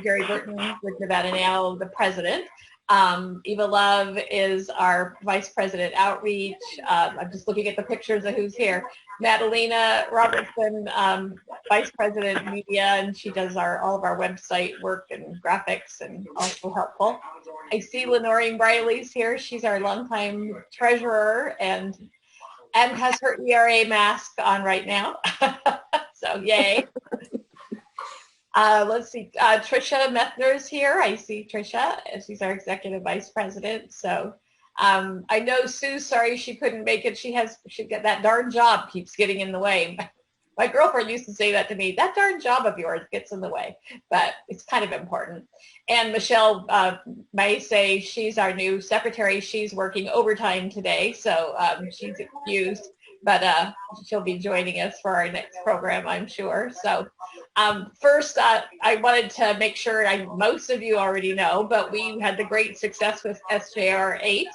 Gary Burton with Nevada Now, the president. Eva Love is our vice president outreach. I'm just looking at the pictures of who's here. Madalena Robertson, vice president media, and she does all of our website work and graphics and also helpful. I see Lenore Briley's here. She's our longtime treasurer and has her ERA mask on right now. So yay. Let's see, Trisha Methner's here. I see Trisha, she's our executive vice president. So I know Sue, sorry she couldn't make it. She got that darn job keeps getting in the way. My girlfriend used to say that to me, that darn job of yours gets in the way, but it's kind of important. And Michelle may say she's our new secretary. She's working overtime today, so she's excused, but she'll be joining us for our next program, I'm sure. So first, I wanted to make sure, most of you already know, but we had the great success with SJR 8.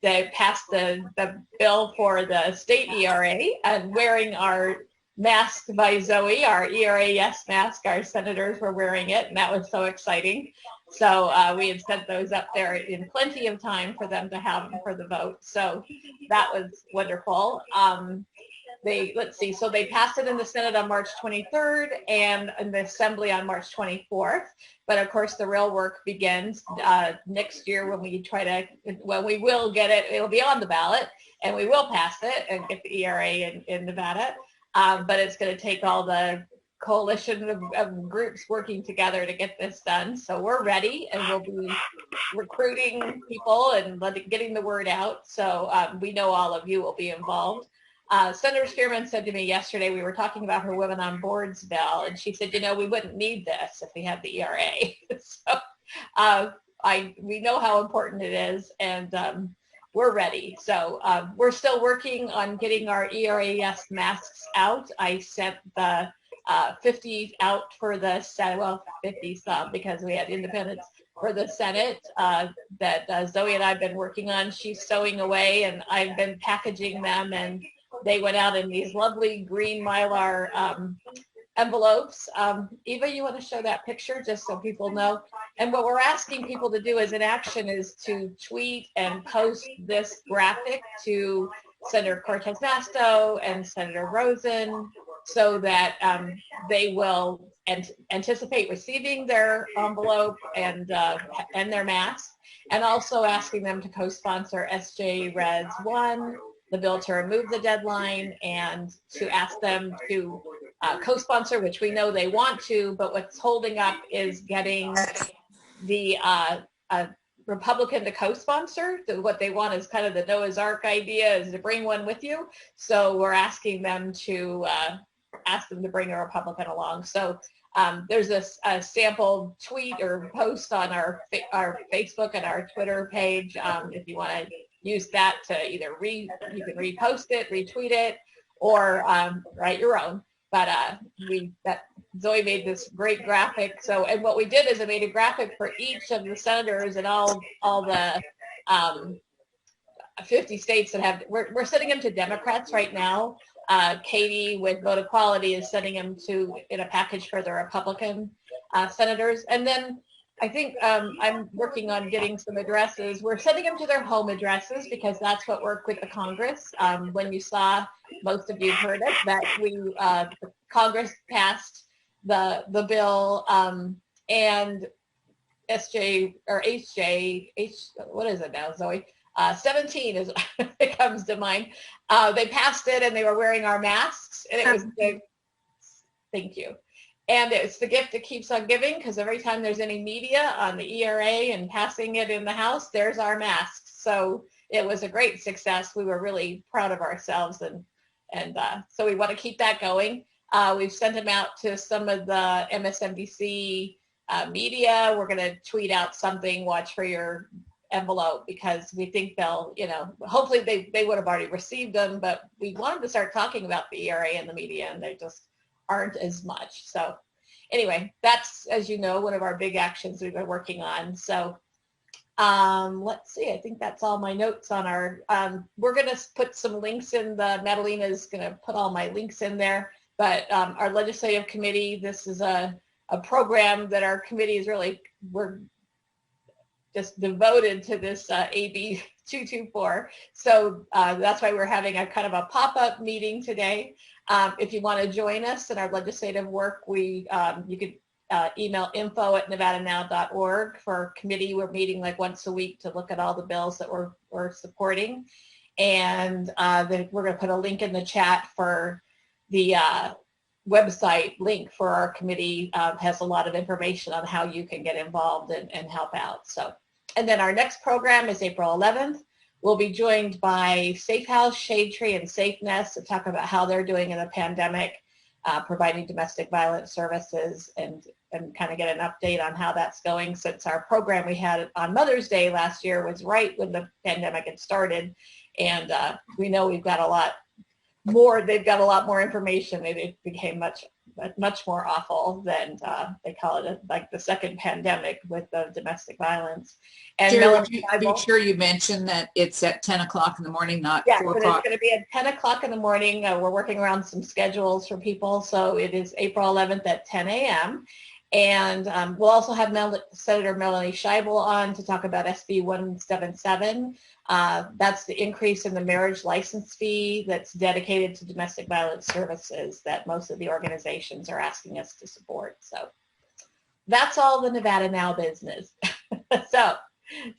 They passed the bill for the state ERA, and wearing our mask by Zoe, our ERA Yes mask, our senators were wearing it, and that was so exciting. So we had sent those up there in plenty of time for them to have them for the vote. So that was wonderful. Let's see, so they passed it in the Senate on March 23rd and in the Assembly on March 24th. But of course, the real work begins next year when we we will get it. It'll be on the ballot, and we will pass it and get the ERA in Nevada. But it's going to take all the coalition of groups working together to get this done. So we're ready, and we'll be recruiting people and getting the word out. So we know all of you will be involved. Senator Spearman said to me yesterday, we were talking about her Women on Boards bill, and she said, we wouldn't need this if we had the ERA. So we know how important it is, and we're ready. So we're still working on getting our ERA Yes masks out. I sent the 50 out for the Senate, well, 50 some because we had independents for the Senate that Zoe and I have been working on. She's sewing away, and I've been packaging them, and they went out in these lovely green Mylar envelopes. Eva, you want to show that picture just so people know? And what we're asking people to do as an action is to tweet and post this graphic to Senator Cortez Masto and Senator Rosen so that they will anticipate receiving their envelope and their mask, and also asking them to co-sponsor SJ Res 1, the bill to remove the deadline, and to ask them to co-sponsor, which we know they want to, but what's holding up is getting the Republican to co-sponsor. So what they want is kind of the Noah's Ark idea, is to bring one with you. So we're asking them to bring a Republican along. So there's a sample tweet or post on our Facebook and our Twitter page if you want to use that to either you can repost it, retweet it, or write your own. But Zoe made this great graphic. So, and what we did is I made a graphic for each of the senators and all the 50 states that have. We're sending them to Democrats right now. Katie with Vote Equality is sending them in a package for the Republican senators, and then I think I'm working on getting some addresses. We're sending them to their home addresses because that's what worked with the Congress. When you saw, most of you heard it, that the Congress passed the bill and what is it now, Zoe? 17 is it comes to mind. They passed it and they were wearing our masks, and it was big. Thank you. And it's the gift that keeps on giving, because every time there's any media on the ERA and passing it in the House, there's our masks. So it was a great success. We were really proud of ourselves, and so we want to keep that going. We've sent them out to some of the MSNBC media. We're going to tweet out something, watch for your envelope, because we think they'll, hopefully they would have already received them, but we wanted to start talking about the ERA in the media, and they just aren't as much. So anyway, that's, as you know, one of our big actions we've been working on. So let's see, I think that's all my notes on our, we're going to put some links in Madalena is going to put all my links in there, but our legislative committee, this is a a program that our committee is really, we're just devoted to this AB 224. So that's why we're having a kind of a pop-up meeting today. If you want to join us in our legislative work, you could email info@nevadanow.org for our committee. We're meeting like once a week to look at all the bills that we're supporting. And then we're going to put a link in the chat for the website link for our committee. Has a lot of information on how you can get involved and help out. So, and then our next program is April 11th. We'll be joined by Safe House, Shade Tree, and Safe Nest to talk about how they're doing in the pandemic, providing domestic violence services, and kind of get an update on how that's going, since our program we had on Mother's Day last year was right when the pandemic had started. And we know we've got a lot more, they've got a lot more information. It became much more awful than they call it, like the second pandemic with the domestic violence. And Jerry, be sure you mention that it's at 10 o'clock in the morning, not 4 o'clock. It's going to be at 10 o'clock in the morning. We're working around some schedules for people. So it is April 11th at 10 a.m. And we'll also have Senator Melanie Scheibel on to talk about SB 177. That's the increase in the marriage license fee that's dedicated to domestic violence services that most of the organizations are asking us to support. So that's all the Nevada Now business. So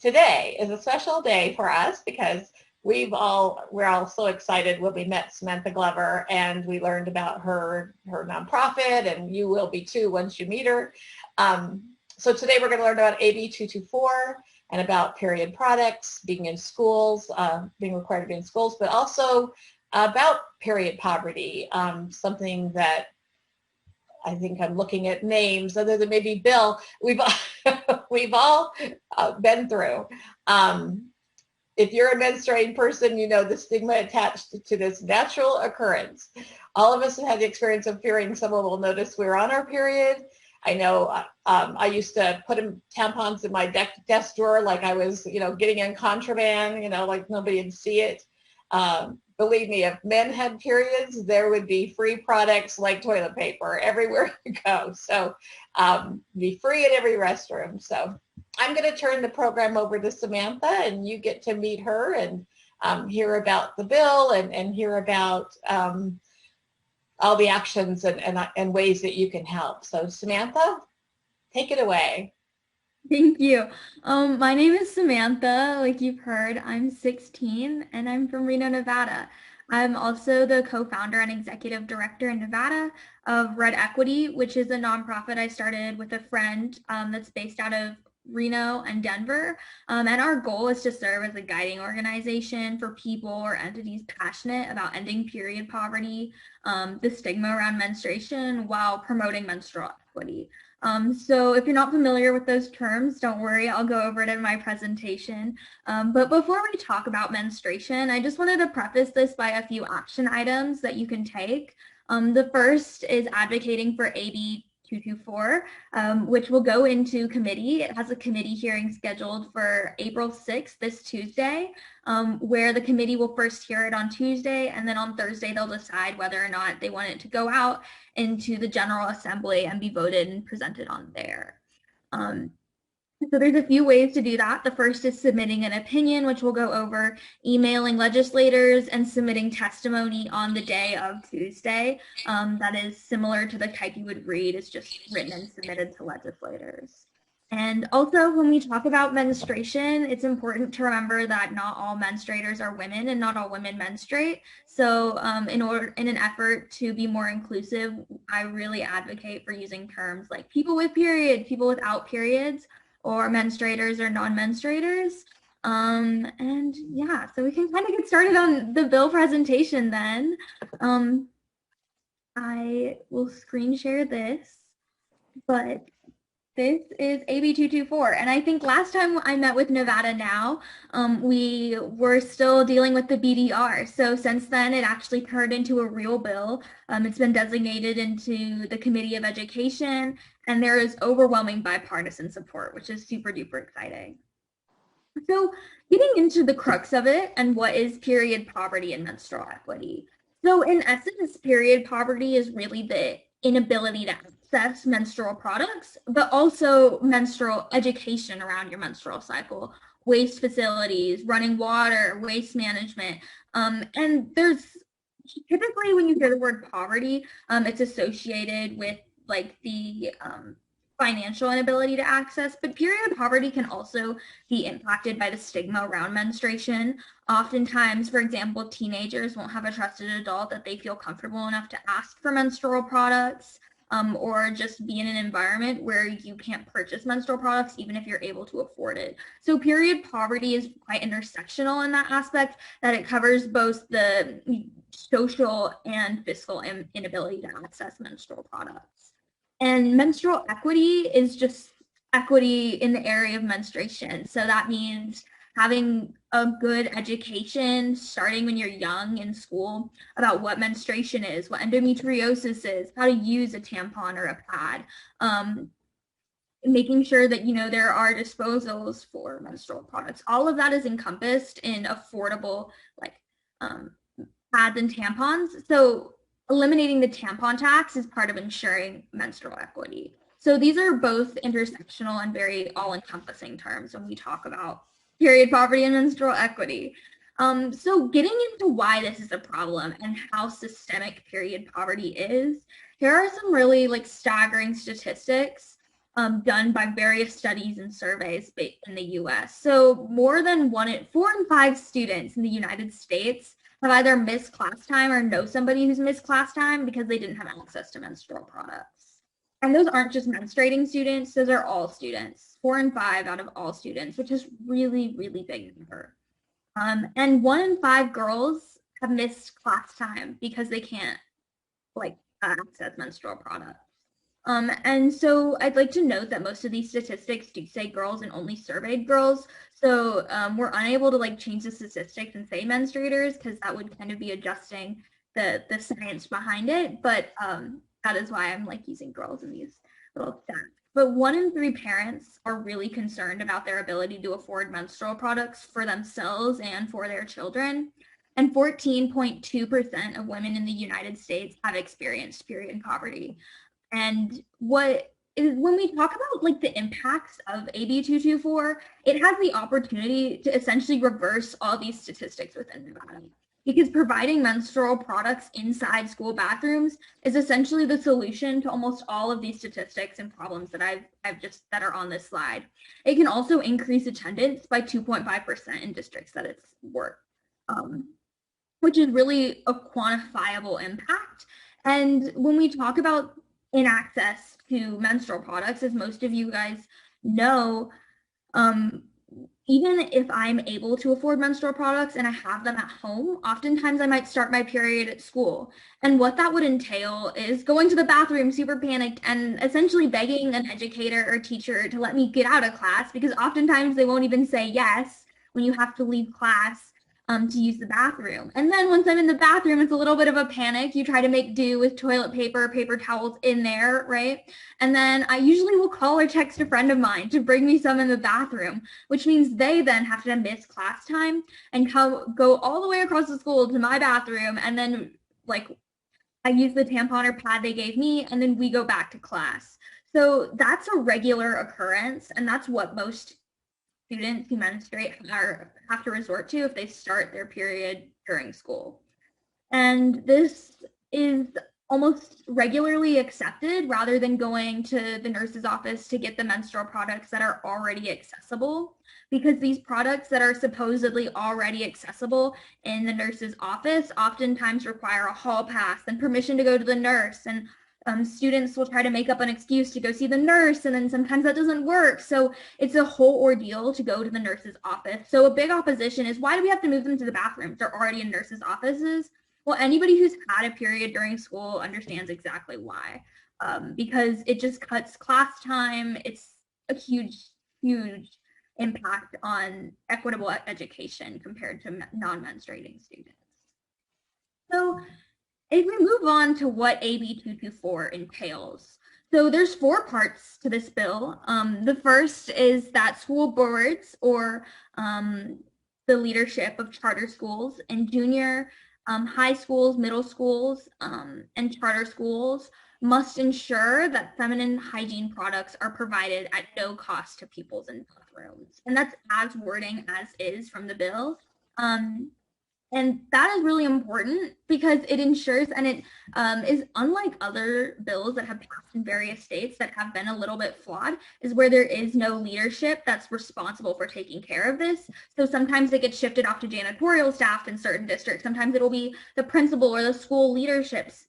today is a special day for us because we're all so excited when we met Samantha Glover and we learned about her nonprofit, and you will be too once you meet her. So today we're going to learn about AB 224 and about period products being in schools, being required to be in schools, but also about period poverty, something that I think I'm looking at names other than maybe Bill, we've all been through. If you're a menstruating person, you know the stigma attached to this natural occurrence. All of us have had the experience of fearing someone will notice we're on our period. I know I used to put tampons in my desk drawer like I was, getting in contraband, like nobody would see it. Believe me, if men had periods, there would be free products like toilet paper everywhere you go. So be free at every restroom. So I'm going to turn the program over to Samantha, and you get to meet her and hear about the bill and hear about all the actions and ways that you can help. So Samantha, take it away. Thank you. My name is Samantha. Like you've heard, I'm 16 and I'm from Reno, Nevada. I'm also the co-founder and executive director in Nevada of Red Equity, which is a nonprofit I started with a friend that's based out of Reno and Denver. And our goal is to serve as a guiding organization for people or entities passionate about ending period poverty, the stigma around menstruation, while promoting menstrual equity. So if you're not familiar with those terms, don't worry, I'll go over it in my presentation. But before we talk about menstruation, I just wanted to preface this by a few action items that you can take. The first is advocating for AB 224, which will go into committee. It has a committee hearing scheduled for April 6th, this Tuesday, where the committee will first hear it on Tuesday, and then on Thursday they'll decide whether or not they want it to go out into the General Assembly and be voted and presented on there. So there's a few ways to do that. The first is submitting an opinion, which we'll go over, emailing legislators, and submitting testimony on the day of Tuesday. That is similar to the type you would read. It's just written and submitted to legislators. And also, when we talk about menstruation, it's important to remember that not all menstruators are women and not all women menstruate. So in an effort to be more inclusive, I really advocate for using terms like people with periods, people without periods, or menstruators or non-menstruators. And yeah, so we can kind of get started on the bill presentation then. I will screen share this, but this is AB 224, and I think last time I met with Nevada Now, we were still dealing with the BDR. So since then, it actually turned into a real bill. It's been designated into the Committee of Education, and there is overwhelming bipartisan support, which is super duper exciting. So getting into the crux of it and what is period poverty and menstrual equity. So in essence, period poverty is really the inability to access access menstrual products, but also menstrual education around your menstrual cycle, waste facilities, running water, waste management. And there's typically when you hear the word poverty, it's associated with like the financial inability to access, but period poverty can also be impacted by the stigma around menstruation. Oftentimes, for example, teenagers won't have a trusted adult that they feel comfortable enough to ask for menstrual products. Or just be in an environment where you can't purchase menstrual products even if you're able to afford it. So period poverty is quite intersectional in that aspect, that it covers both the social and fiscal inability to access menstrual products. And menstrual equity is just equity in the area of menstruation. So that means having a good education starting when you're young in school about what menstruation is, what endometriosis is, how to use a tampon or a pad, making sure that there are disposals for menstrual products. All of that is encompassed in affordable like pads and tampons. So eliminating the tampon tax is part of ensuring menstrual equity. So these are both intersectional and very all-encompassing terms when we talk about period poverty and menstrual equity. So getting into why this is a problem and how systemic period poverty is, here are some really like staggering statistics done by various studies and surveys in the US. So more than 4 in 5 students in the United States have either missed class time or know somebody who's missed class time because they didn't have access to menstrual products. And those aren't just menstruating students, those are all students, 4 in 5 out of all students, which is really, really big number. And 1 in 5 girls have missed class time because they can't like access menstrual products. And so I'd like to note that most of these statistics do say girls and only surveyed girls. So we're unable to like change the statistics and say menstruators because that would kind of be adjusting the science behind it. But that is why I'm like using girls in these little stats. But 1 in 3 parents are really concerned about their ability to afford menstrual products for themselves and for their children. And 14.2% of women in the United States have experienced period poverty. And when we talk about like the impacts of AB 224, it has the opportunity to essentially reverse all these statistics within Nevada. Because providing menstrual products inside school bathrooms is essentially the solution to almost all of these statistics and problems that that are on this slide. It can also increase attendance by 2.5% in districts that it's worked, which is really a quantifiable impact. And when we talk about inaccess to menstrual products, as most of you guys know, even if I'm able to afford menstrual products and I have them at home, oftentimes I might start my period at school. And what that would entail is going to the bathroom super panicked and essentially begging an educator or teacher to let me get out of class, because oftentimes they won't even say yes when you have to leave class to use the bathroom. And then once I'm in the bathroom, it's a little bit of a panic. You try to make do with toilet paper, paper towels in there, right? And then I usually will call or text a friend of mine to bring me some in the bathroom, which means they then have to miss class time and go all the way across the school to my bathroom. And then like I use the tampon or pad they gave me, and then we go back to class. So that's a regular occurrence. And that's what most students who menstruate have to resort to if they start their period during school. And this is almost regularly accepted rather than going to the nurse's office to get the menstrual products that are already accessible, because these products that are supposedly already accessible in the nurse's office oftentimes require a hall pass and permission to go to the nurse, and students will try to make up an excuse to go see the nurse, and then sometimes that doesn't work. So it's a whole ordeal to go to the nurse's office. So a big opposition is, why do we have to move them to the bathrooms? They're already in nurses' offices. Well, anybody who's had a period during school understands exactly why, because it just cuts class time. It's a huge, huge impact on equitable education compared to non-menstruating students. So if we move on to what AB 224 entails, so there's 4 parts to this bill. The first is that school boards or the leadership of charter schools and junior high schools, middle schools, and charter schools must ensure that feminine hygiene products are provided at no cost to pupils in bathrooms. And that's as wording as is from the bill. And that is really important because it ensures, and it is unlike other bills that have passed in various states that have been a little bit flawed, is where there is no leadership that's responsible for taking care of this. So sometimes it gets shifted off to janitorial staff in certain districts. Sometimes it'll be the principal or the school leadership's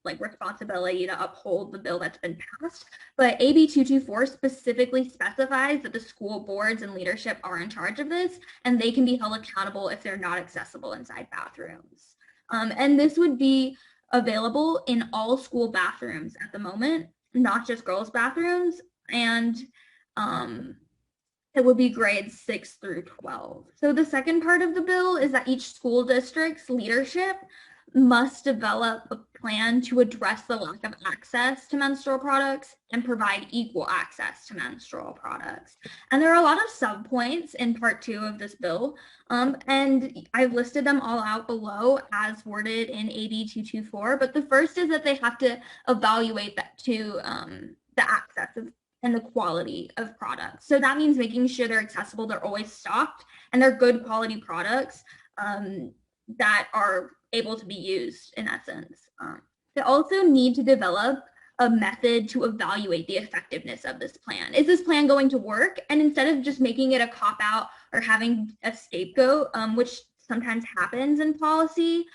like responsibility to uphold the bill that's been passed. But AB 224 specifically specifies that the school boards and leadership are in charge of this, and they can be held accountable if they're not accessible inside bathrooms. And this would be available in all school bathrooms at the moment, not just girls' bathrooms, and it would be grades 6 through 12. So the second part of the bill is that each school district's leadership must develop a plan to address the lack of access to menstrual products and provide equal access to menstrual products. And there are a lot of subpoints in part 2 of this bill, and I've listed them all out below as worded in AB 224, but the first is that they have to evaluate that to the access and the quality of products. So that means making sure they're accessible, they're always stocked, and they're good quality products that are able to be used in that sense. They also need to develop a method to evaluate the effectiveness of this plan. Is this plan going to work? And instead of just making it a cop-out or having a scapegoat, which sometimes happens in policy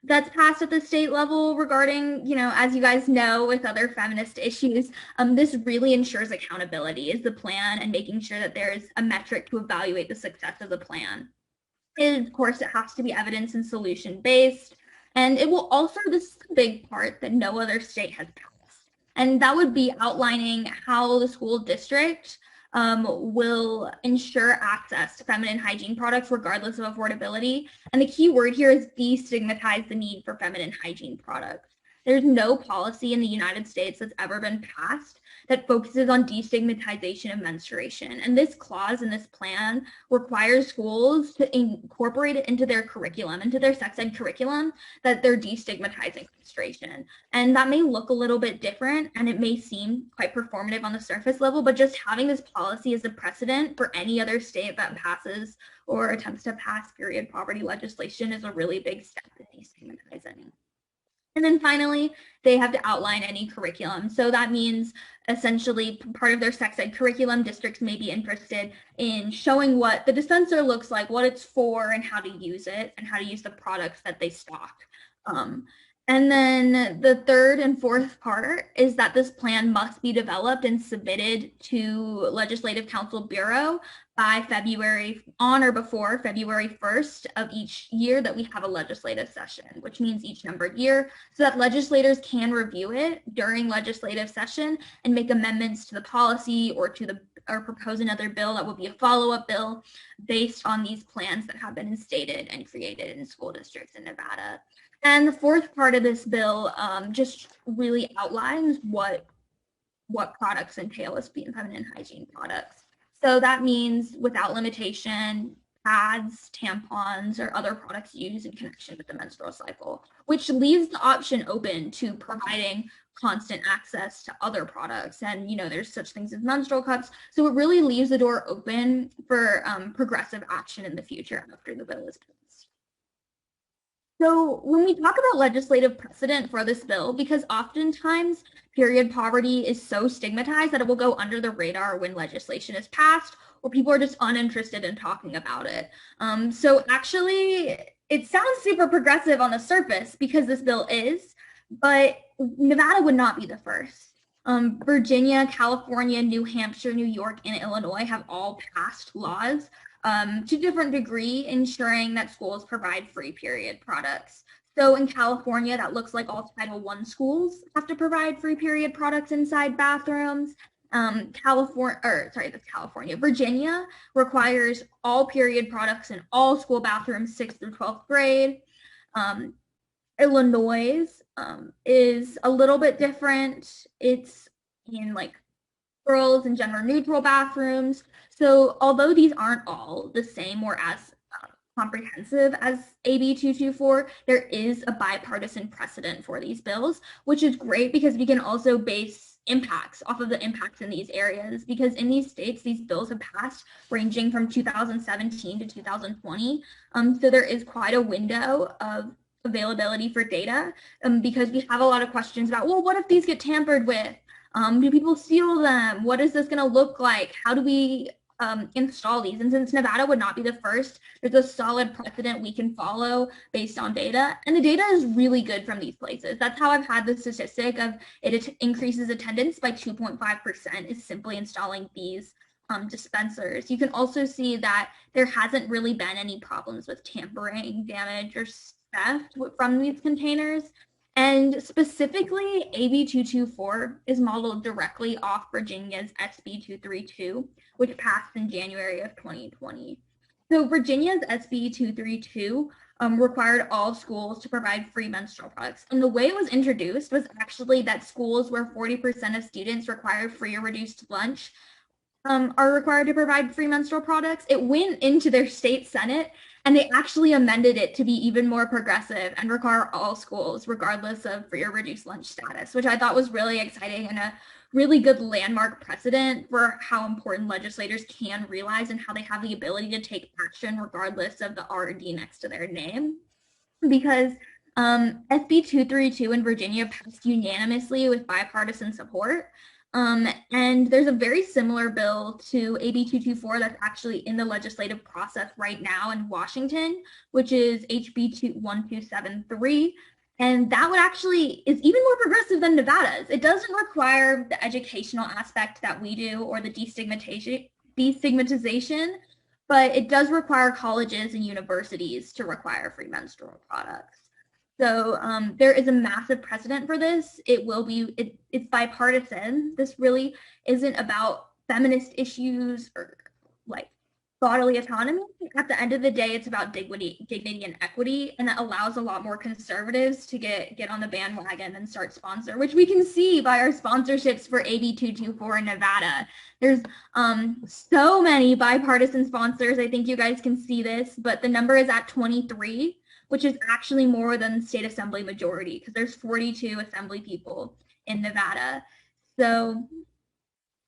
that's passed at the state level regarding, as you guys know, with other feminist issues, this really ensures accountability is the plan and making sure that there's a metric to evaluate the success of the plan. And of course, it has to be evidence and solution based. And it will also, this is a big part that no other state has passed. And that would be outlining how the school district will ensure access to feminine hygiene products regardless of affordability. And the key word here is destigmatize the need for feminine hygiene products. There's no policy in the United States that's ever been passed that focuses on destigmatization of menstruation. And this clause in this plan requires schools to incorporate it into their curriculum, into their sex ed curriculum, that they're destigmatizing menstruation. And that may look a little bit different and it may seem quite performative on the surface level, but just having this policy as a precedent for any other state that passes or attempts to pass period poverty legislation is a really big step in destigmatizing. And then finally, they have to outline any curriculum. So that means essentially part of their sex ed curriculum, districts may be interested in showing what the dispenser looks like, what it's for, and how to use it, and how to use the products that they stock. And then the third and fourth part is that this plan must be developed and submitted to Legislative Council Bureau by on or before February 1st of each year that we have a legislative session, which means each numbered year, so that legislators can review it during legislative session and make amendments to the policy or propose another bill that will be a follow-up bill based on these plans that have been instated and created in school districts in Nevada. And the fourth part of this bill just really outlines what products entail as being feminine hygiene products. So that means without limitation, pads, tampons, or other products used in connection with the menstrual cycle, which leaves the option open to providing constant access to other products. And, there's such things as menstrual cups. So it really leaves the door open for progressive action in the future after the bill is passed. So when we talk about legislative precedent for this bill, because oftentimes period poverty is so stigmatized that it will go under the radar when legislation is passed, or people are just uninterested in talking about it. So actually, it sounds super progressive on the surface because this bill is, but Nevada would not be the first. Virginia, California, New Hampshire, New York, and Illinois have all passed laws to different degree, ensuring that schools provide free period products. So in California, that looks like all Title I schools have to provide free period products inside bathrooms. Virginia requires all period products in all school bathrooms, 6th through 12th grade. Illinois is a little bit different. It's in girls and gender neutral bathrooms. So although these aren't all the same or as comprehensive as AB 224, there is a bipartisan precedent for these bills, which is great because we can also base impacts off of the impacts in these areas, because in these states, these bills have passed ranging from 2017 to 2020. So there is quite a window of availability for data, because we have a lot of questions about, well, what if these get tampered with? Do people steal them? What is this going to look like? How do we install these? And since Nevada would not be the first, there's a solid precedent we can follow based on data. And the data is really good from these places. That's how I've had the statistic of it increases attendance by 2.5% is simply installing these dispensers. You can also see that there hasn't really been any problems with tampering, damage, or theft from these containers. And specifically, AB 224 is modeled directly off Virginia's SB 232, which passed in January of 2020. So Virginia's SB 232 required all schools to provide free menstrual products. And the way it was introduced was actually that schools where 40% of students require free or reduced lunch are required to provide free menstrual products. It went into their state senate, and they actually amended it to be even more progressive and require all schools, regardless of free or reduced lunch status, which I thought was really exciting and a really good landmark precedent for how important legislators can realize and how they have the ability to take action regardless of the R or D next to their name. Because SB 232 in Virginia passed unanimously with bipartisan support. And there's a very similar bill to AB 224 that's actually in the legislative process right now in Washington, which is HB 1273. And that one actually is even more progressive than Nevada's. It doesn't require the educational aspect that we do or the destigmatization, but it does require colleges and universities to require free menstrual products. So there is a massive precedent for this. It's bipartisan. This really isn't about feminist issues or like bodily autonomy. At the end of the day, it's about dignity and equity, and that allows a lot more conservatives to get on the bandwagon and start sponsor, which we can see by our sponsorships for AB 224 in Nevada. There's so many bipartisan sponsors. I think you guys can see this, but the number is at 23. Which is actually more than the state assembly majority, because there's 42 assembly people in Nevada. So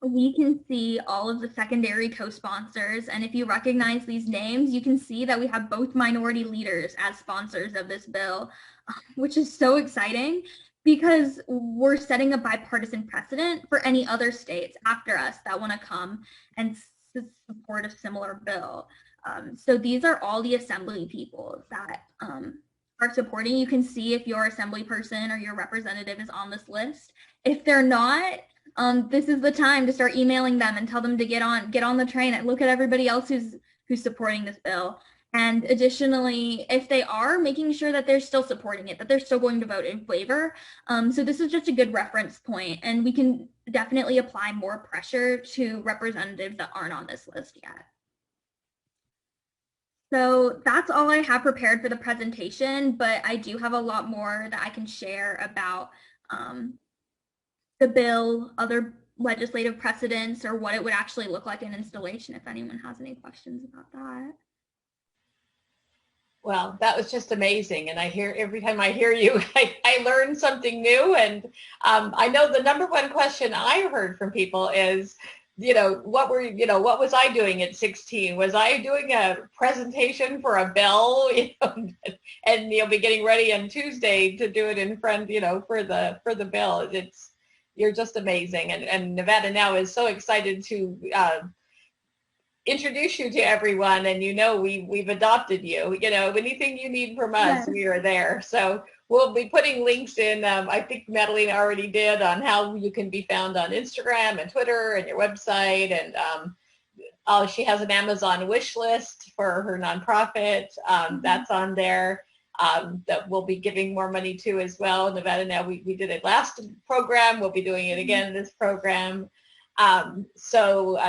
we can see all of the secondary co-sponsors, and if you recognize these names, you can see that we have both minority leaders as sponsors of this bill, which is so exciting because we're setting a bipartisan precedent for any other states after us that want to come and support a similar bill. So these are all the assembly people that are supporting. You can see if your assembly person or your representative is on this list. If they're not, this is the time to start emailing them and tell them to get on the train and look at everybody else who's supporting this bill. And additionally, if they are, making sure that they're still supporting it, that they're still going to vote in favor. So this is just a good reference point, and we can definitely apply more pressure to representatives that aren't on this list yet. So that's all I have prepared for the presentation, but I do have a lot more that I can share about the bill, other legislative precedents, or what it would actually look like in installation, if anyone has any questions about that. Well, that was just amazing. And every time I hear you, I learn something new. And I know the number one question I heard from people is, what was I doing at 16? Was I doing a presentation for a bill, and be getting ready on Tuesday to do it in front, for the bill. You're just amazing. And Nevada now is so excited to introduce you to everyone, and we've adopted you. Anything you need from us, yes, we are there. So we'll be putting links in. I think Madeline already did, on how you can be found on Instagram and Twitter and your website. And she has an Amazon wish list for her nonprofit. That's on there. That we'll be giving more money to as well. Nevada now, we did it last program. We'll be doing it again this program. So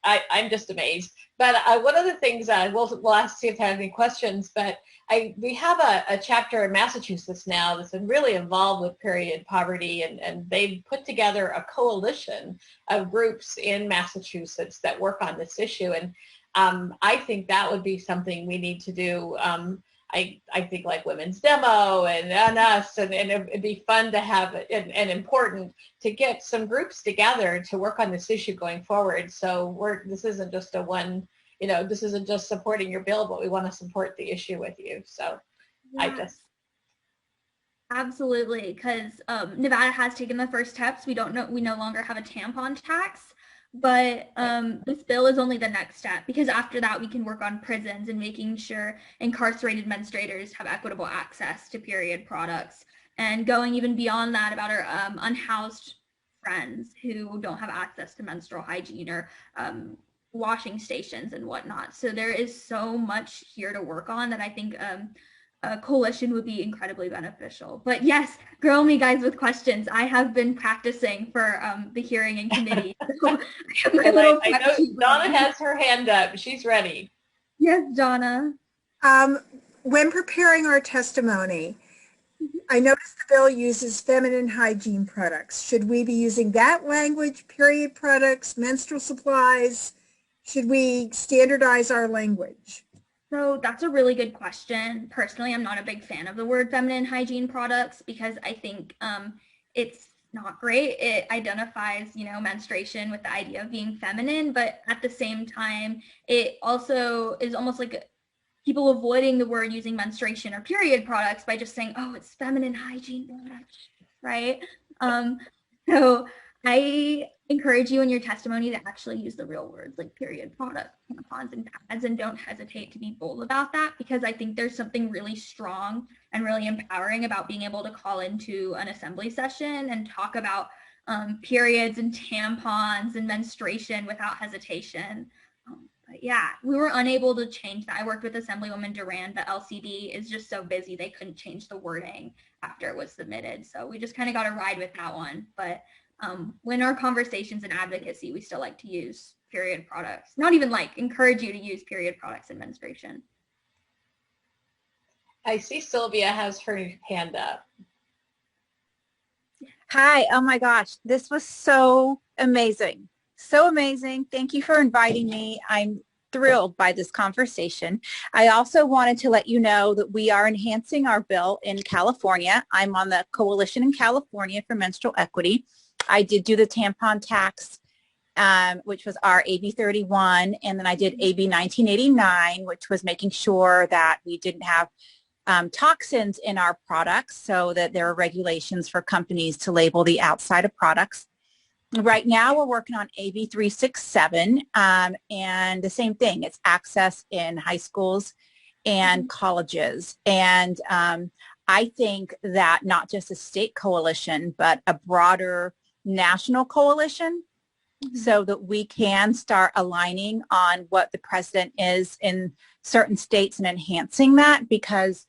I'm just amazed. But one of the things, we'll ask, see if I have any questions, but we have a chapter in Massachusetts now that's been really involved with period poverty, and they've put together a coalition of groups in Massachusetts that work on this issue. And I think that would be something we need to do. I think like Women's Demo and us, and it'd be fun to have and important to get some groups together to work on this issue going forward. So this isn't just a one, this isn't just supporting your bill, but we want to support the issue with you. So Yes. Absolutely, because Nevada has taken the first steps. We no longer have a tampon tax, but this bill is only the next step, because after that we can work on prisons and making sure incarcerated menstruators have equitable access to period products, and going even beyond that about our unhoused friends who don't have access to menstrual hygiene or washing stations and whatnot. So there is so much here to work on that I think a coalition would be incredibly beneficial. But yes, grill me guys with questions. I have been practicing for the hearing and committee. So I know Donna has her hand up. She's ready. Yes, Donna. When preparing our testimony, I noticed the bill uses feminine hygiene products. Should we be using that language, period products, menstrual supplies? Should we standardize our language? So that's a really good question. Personally, I'm not a big fan of the word feminine hygiene products because I think it's not great. It identifies, menstruation with the idea of being feminine, but at the same time, it also is almost like people avoiding the word using menstruation or period products by just saying, oh, it's feminine hygiene products, right? So I encourage you in your testimony to actually use the real words like period product, tampons, and pads, and don't hesitate to be bold about that, because I think there's something really strong and really empowering about being able to call into an assembly session and talk about periods and tampons and menstruation without hesitation. But yeah, we were unable to change that. I worked with Assemblywoman Duran, but LCD is just so busy they couldn't change the wording after it was submitted. So we just kind of got to ride with that one. But when our conversations and advocacy, we still like to use period products. Not even encourage you to use period products in menstruation. I see Sylvia has her hand up. Hi, oh my gosh, this was so amazing. So amazing. Thank you for inviting me. I'm thrilled by this conversation. I also wanted to let you know that we are enhancing our bill in California. I'm on the coalition in California for menstrual equity. I did do the tampon tax, which was our AB 31, and then I did AB 1989, which was making sure that we didn't have toxins in our products, so that there are regulations for companies to label the outside of products. Right now, we're working on AB 367, and the same thing. It's access in high schools and colleges. And I think that not just a state coalition, but a broader national coalition, so that we can start aligning on what the precedent is in certain states and enhancing that. Because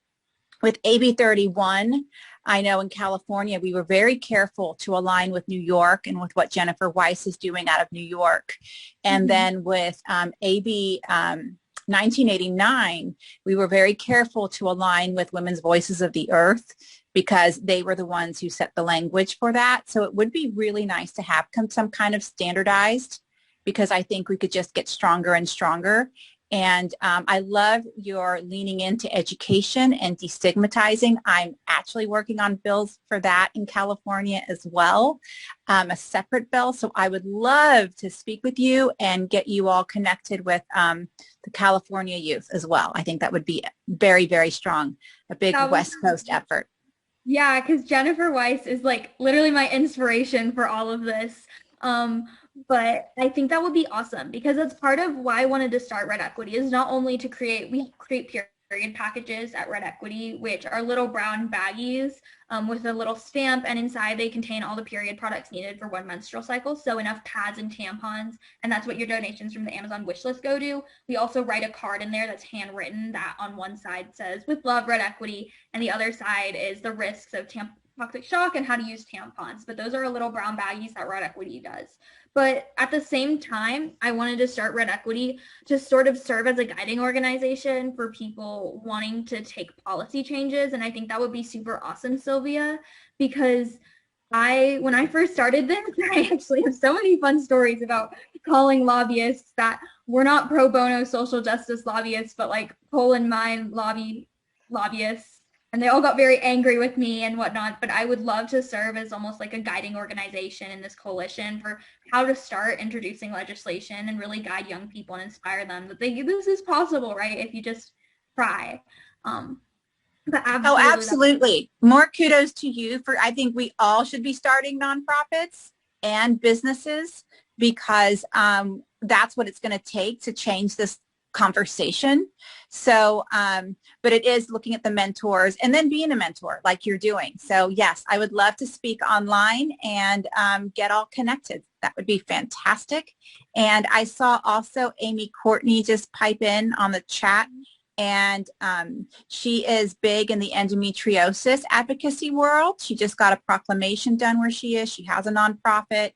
with AB 31, I know in California, we were very careful to align with New York and with what Jennifer Weiss is doing out of New York. And then with AB 1989, we were very careful to align with Women's Voices of the Earth, because they were the ones who set the language for that. So it would be really nice to have some kind of standardized, because I think we could just get stronger and stronger. And I love your leaning into education and destigmatizing. I'm actually working on bills for that in California as well, a separate bill. So I would love to speak with you and get you all connected with the California youth as well. I think that would be very, very strong, a big West Coast effort. Yeah, because Jennifer Weiss is literally my inspiration for all of this. But I think that would be awesome, because that's part of why I wanted to start Red Equity, is not only to create period packages at Red Equity, which are little brown baggies with a little stamp, and inside they contain all the period products needed for one menstrual cycle. So enough pads and tampons, and that's what your donations from the Amazon wish list go to. We also write a card in there that's handwritten that on one side says "With love, Red Equity," and the other side is the risks of toxic shock and how to use tampons. But those are little brown baggies that Red Equity does. But at the same time, I wanted to start Red Equity to sort of serve as a guiding organization for people wanting to take policy changes. And I think that would be super awesome, Sylvia, because when I first started this, I actually have so many fun stories about calling lobbyists that were not pro bono social justice lobbyists, but like coal and mine lobbyists. And they all got very angry with me and whatnot, but I would love to serve as almost like a guiding organization in this coalition for how to start introducing legislation and really guide young people and inspire them that this is possible, right? If you just try. But Oh, absolutely. absolutely. More kudos to you for, I think we all should be starting nonprofits and businesses because that's what it's going to take to change this conversation. So, but it is looking at the mentors and then being a mentor like you're doing. So yes, I would love to speak online and get all connected. That would be fantastic. And I saw also Amy Courtney just pipe in on the chat. And she is big in the endometriosis advocacy world. She just got a proclamation done where she is. She has a nonprofit.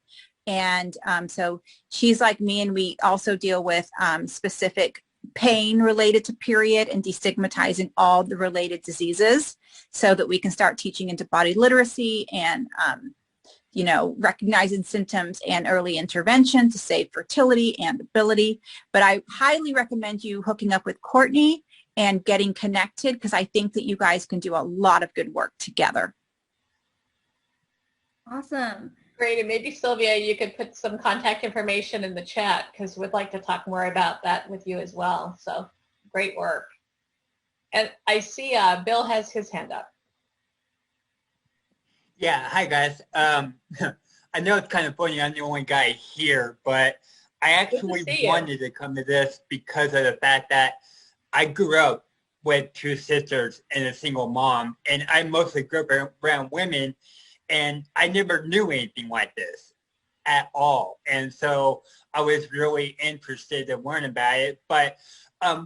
And so she's like me, and we also deal with specific pain related to period and destigmatizing all the related diseases so that we can start teaching into body literacy and you know, recognizing symptoms and early intervention to save fertility and ability. But I highly recommend you hooking up with Courtney and getting connected because I think that you guys can do a lot of good work together. Awesome. Great. And maybe Sylvia, you could put some contact information in the chat because we'd like to talk more about that with you as well. So great work. And I see Bill has his hand up. Yeah, hi guys. I know it's kind of funny, I'm the only guy here, but I actually wanted to come to this because of the fact that I grew up with two sisters and a single mom, and I mostly grew up around women, and I never knew anything like this at all. And so I was really interested to learn about it. But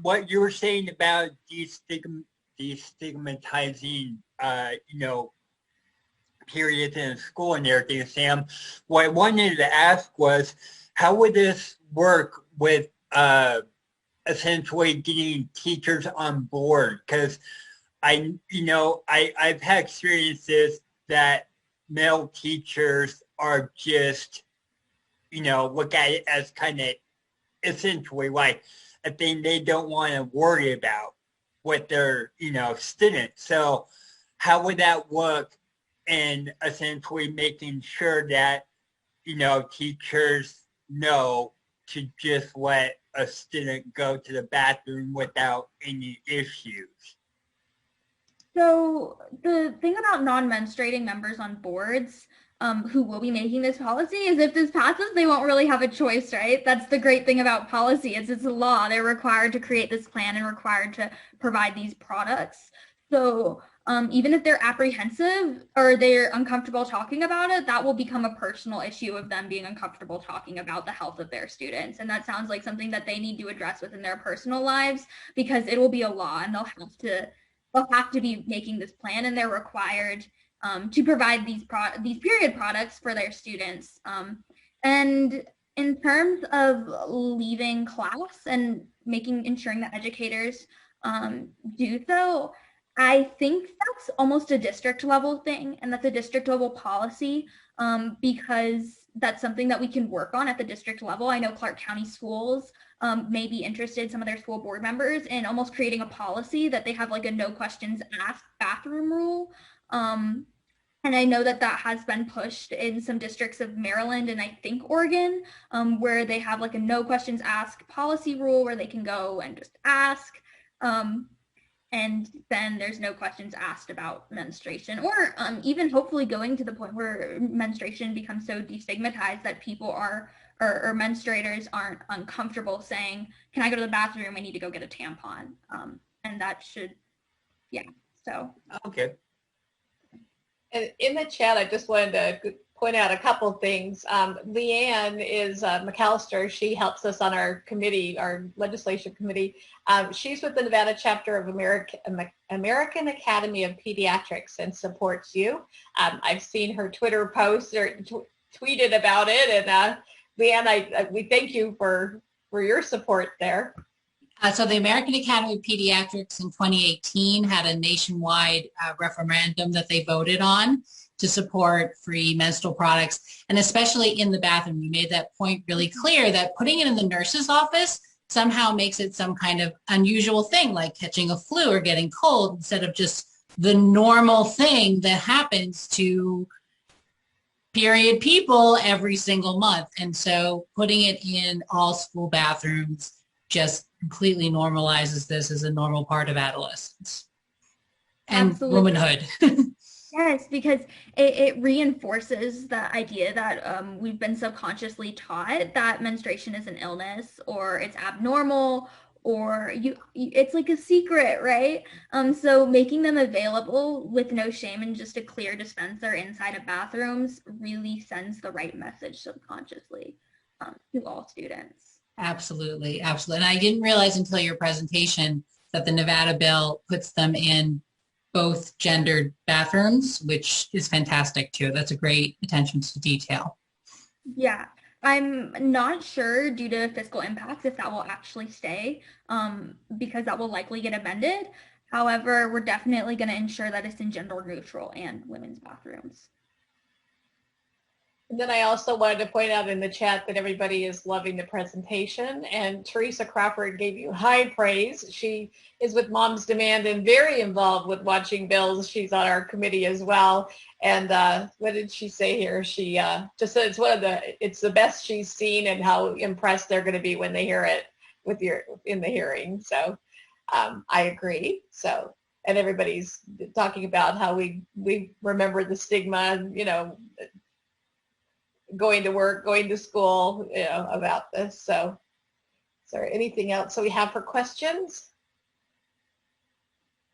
what you were saying about destigmatizing, you know, periods in school and everything, Sam, what I wanted to ask was, how would this work with essentially getting teachers on board? Because I've had experiences that male teachers are just, you know, look at it as kind of essentially like a thing they don't want to worry about with their, you know, students. So how would that work in essentially making sure that, you know, teachers know to just let a student go to the bathroom without any issues? So the thing about non-menstruating members on boards who will be making this policy is if this passes, they won't really have a choice, right? That's the great thing about policy is it's a law. They're required to create this plan and required to provide these products. So even if they're apprehensive or they're uncomfortable talking about it, that will become a personal issue of them being uncomfortable talking about the health of their students. And that sounds like something that they need to address within their personal lives because it will be a law and they'll have to be making this plan and they're required to provide these period products for their students. And in terms of leaving class and ensuring that educators do so, I think that's almost a district level thing and that's a district level policy because that's something that we can work on at the district level. I know Clark County schools may be interested, some of their school board members, in almost creating a policy that they have like a no questions asked bathroom rule. And I know that that has been pushed in some districts of Maryland and I think Oregon, where they have like a no questions asked policy rule where they can go and just ask. And then there's no questions asked about menstruation or even hopefully going to the point where menstruation becomes so destigmatized that people or menstruators aren't uncomfortable saying, can I go to the bathroom? I need to go get a tampon. And that should, yeah, so. Okay. And in the chat, I just wanted to point out a couple things. Leanne is McAllister. She helps us on our committee, our legislation committee. She's with the Nevada chapter of American Academy of Pediatrics and supports you. I've seen her Twitter post or tweeted about it. And Leanne, we thank you for your support there. So the American Academy of Pediatrics in 2018 had a nationwide referendum that they voted on to support free menstrual products, and especially in the bathroom. You made that point really clear that putting it in the nurse's office somehow makes it some kind of unusual thing, like catching a flu or getting cold, instead of just the normal thing that happens to period people every single month. And so putting it in all school bathrooms just completely normalizes this as a normal part of adolescence and Absolutely. womanhood. Yes, because it reinforces the idea that we've been subconsciously taught that menstruation is an illness or it's abnormal or it's like a secret, right? So making them available with no shame and just a clear dispenser inside of bathrooms really sends the right message subconsciously to all students. Absolutely, absolutely. And I didn't realize until your presentation that the Nevada bill puts them in both gendered bathrooms, which is fantastic too. That's a great attention to detail. Yeah, I'm not sure due to fiscal impacts if that will actually stay, because that will likely get amended. However, we're definitely going to ensure that it's in gender neutral and women's bathrooms. And then I also wanted to point out in the chat that everybody is loving the presentation, and Teresa Crawford gave you high praise. She is with Moms Demand and very involved with watching bills. She's on our committee as well. And what did she say here? She just said it's the best she's seen, and how impressed they're going to be when they hear it in the hearing. So I agree. So, and everybody's talking about how we remember the stigma, going to work, going to school, about this. So is there anything else we have for questions?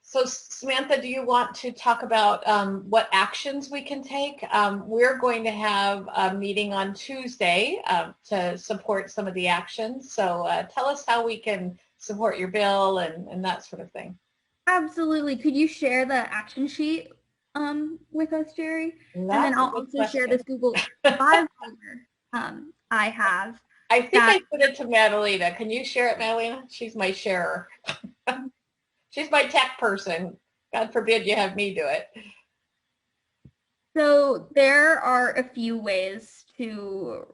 So Samantha, do you want to talk about what actions we can take? We're going to have a meeting on Tuesday to support some of the actions. So tell us how we can support your bill and that sort of thing. Absolutely. Could you share the action sheet with us, Jerry? And then I'll also share this Google Drive folder I have. I think I put it to Madalena. Can you share it, Madalena? She's my sharer. She's my tech person. God forbid you have me do it. So there are a few ways to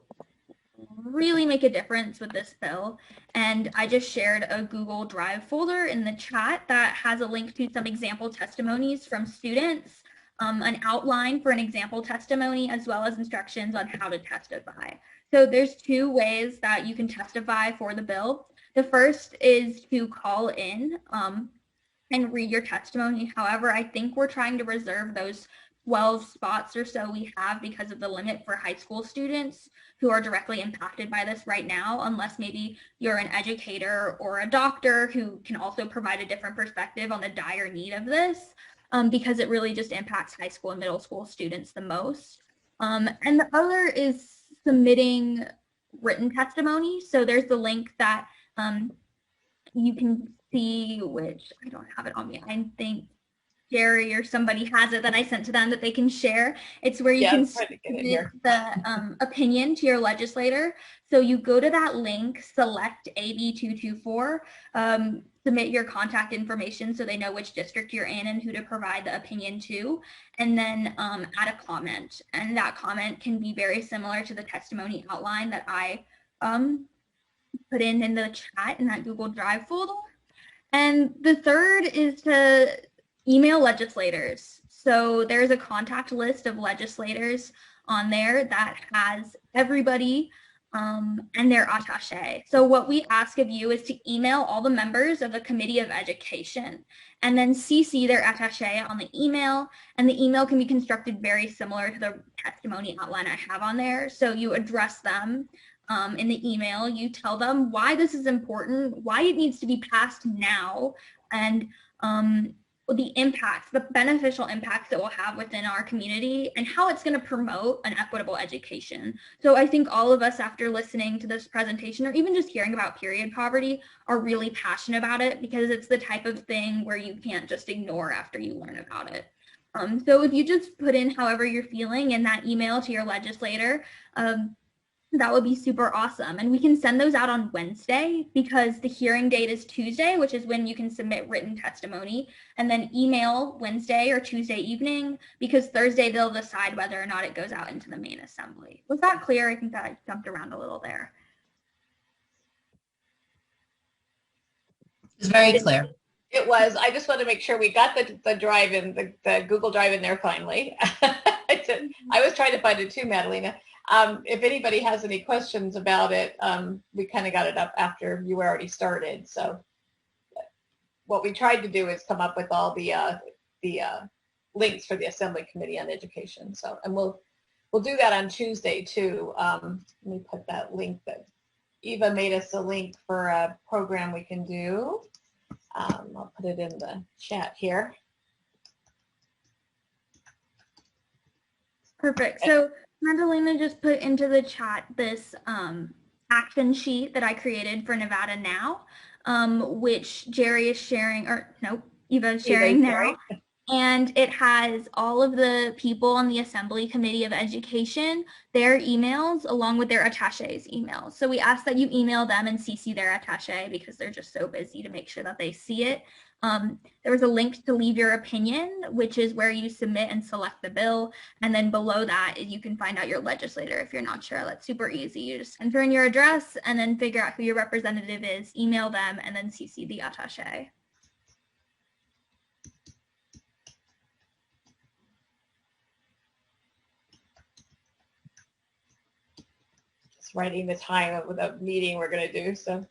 really make a difference with this bill. And I just shared a Google Drive folder in the chat that has a link to some example testimonies from students, an outline for an example testimony, as well as instructions on how to testify. So there's two ways that you can testify for the bill. The first is to call in and read your testimony. However, I think we're trying to reserve those 12 spots or so we have because of the limit for high school students who are directly impacted by this right now, unless maybe you're an educator or a doctor who can also provide a different perspective on the dire need of this, because it really just impacts high school and middle school students the most. And the other is submitting written testimony. So there's the link that you can see, which I don't have it on me. I think Jerry or somebody has it that I sent to them that they can share. It's where you can submit the opinion to your legislator. So you go to that link, select AB224, submit your contact information so they know which district you're in and who to provide the opinion to, and then add a comment. And that comment can be very similar to the testimony outline that I put in the chat in that Google Drive folder. And the third is to email legislators. So there's a contact list of legislators on there that has everybody and their attaché. So what we ask of you is to email all the members of the Committee of Education and then CC their attaché on the email. And the email can be constructed very similar to the testimony outline I have on there. So you address them in the email, you tell them why this is important, why it needs to be passed now, and the impacts, the beneficial impacts it will have within our community, and how it's going to promote an equitable education. So I think all of us, after listening to this presentation, or even just hearing about period poverty, are really passionate about it because it's the type of thing where you can't just ignore after you learn about it. So if you just put in however you're feeling in that email to your legislator, that would be super awesome. And we can send those out on Wednesday because the hearing date is Tuesday, which is when you can submit written testimony, and then email Wednesday or Tuesday evening, because Thursday they'll decide whether or not it goes out into the main assembly. Was that clear? I think that I jumped around a little there. It's very clear. It was. I just want to make sure we got the drive in, the Google Drive in there finally. I was trying to find it too, Madalena. If anybody has any questions about it, we kind of got it up after you were already started. So what we tried to do is come up with all the links for the Assembly Committee on Education. So, and we'll do that on Tuesday too. Let me put that link that Eva made us a link for a program we can do. I'll put it in the chat here. Perfect. So Madalena just put into the chat this action sheet that I created for Nevada Now, which Jerry is sharing, or no, Eva is sharing now. And it has all of the people on the Assembly Committee of Education, their emails, along with their attachés emails. So we ask that you email them and CC their attaché because they're just so busy to make sure that they see it. There was a link to leave your opinion, which is where you submit and select the bill. And then below that, you can find out your legislator if you're not sure. That's super easy. You just enter in your address and then figure out who your representative is, email them, and then CC the attaché. Writing the time of the meeting we're going to do. So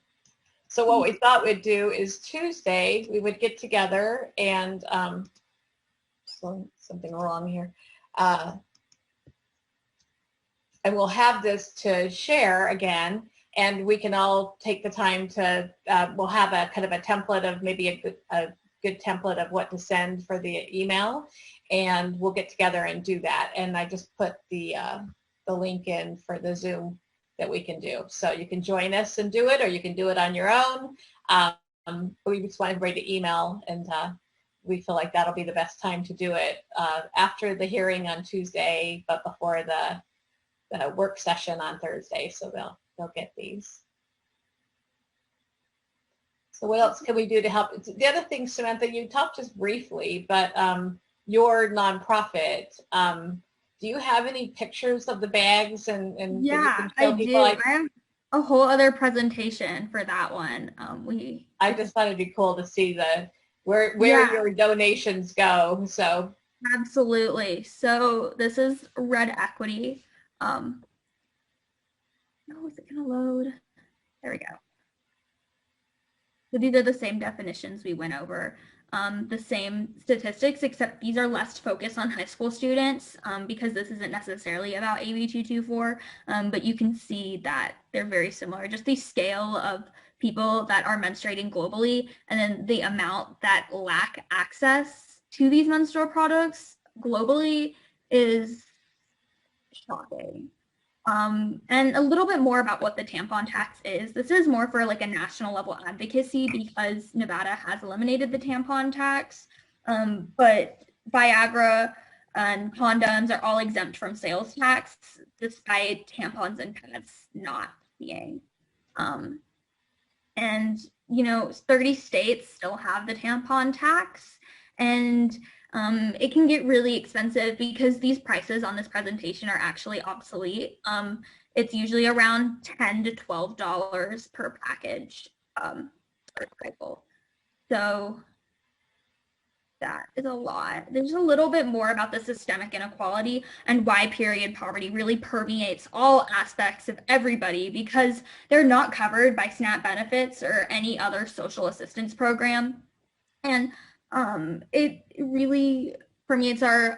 what we thought we'd do is Tuesday we would get together and something wrong here, and we'll have this to share again, and we can all take the time to we'll have a kind of a template of maybe a good template of what to send for the email, and we'll get together and do that. And I just put the link in for the Zoom that we can do. So you can join us and do it, or you can do it on your own. We just want everybody to email, and we feel like that'll be the best time to do it after the hearing on Tuesday, but before the work session on Thursday. So they'll get these. So what else can we do to help? The other thing, Samantha, you talked just briefly, but your nonprofit, do you have any pictures of the bags and yeah, I do. I have a whole other presentation for that one. I just thought it'd be cool to see where your donations go. So absolutely. So this is Red Equity. Oh, is it gonna load? There we go. So these are the same definitions we went over. The same statistics, except these are less focused on high school students because this isn't necessarily about AB 224, but you can see that they're very similar. Just the scale of people that are menstruating globally, and then the amount that lack access to these menstrual products globally is shocking. And a little bit more about what the tampon tax is. This is more for like a national level advocacy because Nevada has eliminated the tampon tax, but Viagra and condoms are all exempt from sales tax despite tampons and pads not being. And, 30 states still have the tampon tax, and it can get really expensive because these prices on this presentation are actually obsolete. It's usually around $10 to $12 per package per cycle. So that is a lot. There's a little bit more about the systemic inequality and why period poverty really permeates all aspects of everybody because they're not covered by SNAP benefits or any other social assistance program. And it really permeates our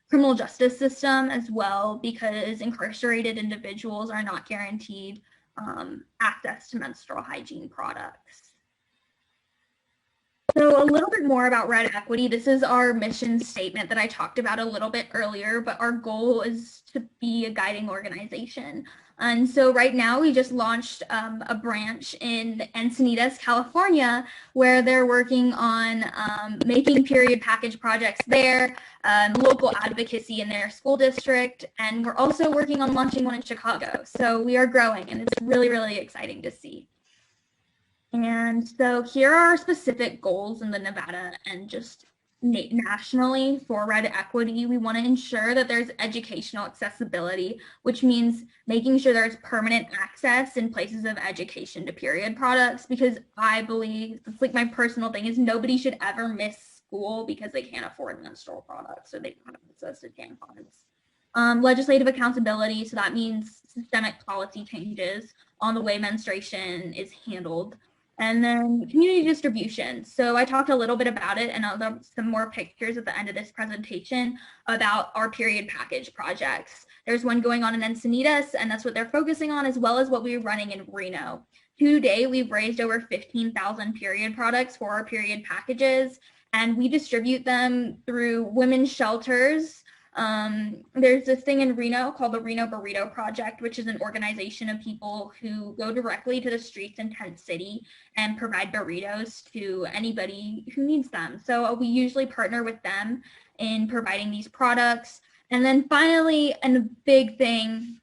criminal justice system as well because incarcerated individuals are not guaranteed access to menstrual hygiene products. So a little bit more about Red Equity. This is our mission statement that I talked about a little bit earlier, but our goal is to be a guiding organization And so right now we just launched a branch in Encinitas, California, where they're working on making period package projects there, local advocacy in their school district, and we're also working on launching one in Chicago. So we are growing, and it's really, really exciting to see. And so here are our specific goals in the Nevada and just nationally for Red Equity. We want to ensure that there's educational accessibility, which means making sure there's permanent access in places of education to period products, because I believe, it's like my personal thing, is nobody should ever miss school because they can't afford menstrual products or they don't have access to tampons. Legislative accountability, so that means systemic policy changes on the way menstruation is handled. And then community distribution. So I talked a little bit about it, and I'll have some more pictures at the end of this presentation about our period package projects. There's one going on in Encinitas, and that's what they're focusing on, as well as what we're running in Reno. Today, we've raised over 15,000 period products for our period packages, and we distribute them through women's shelters. There's this thing in Reno called the Reno Burrito Project, which is an organization of people who go directly to the streets in Tent City and provide burritos to anybody who needs them. So we usually partner with them in providing these products. And then finally, and a big thing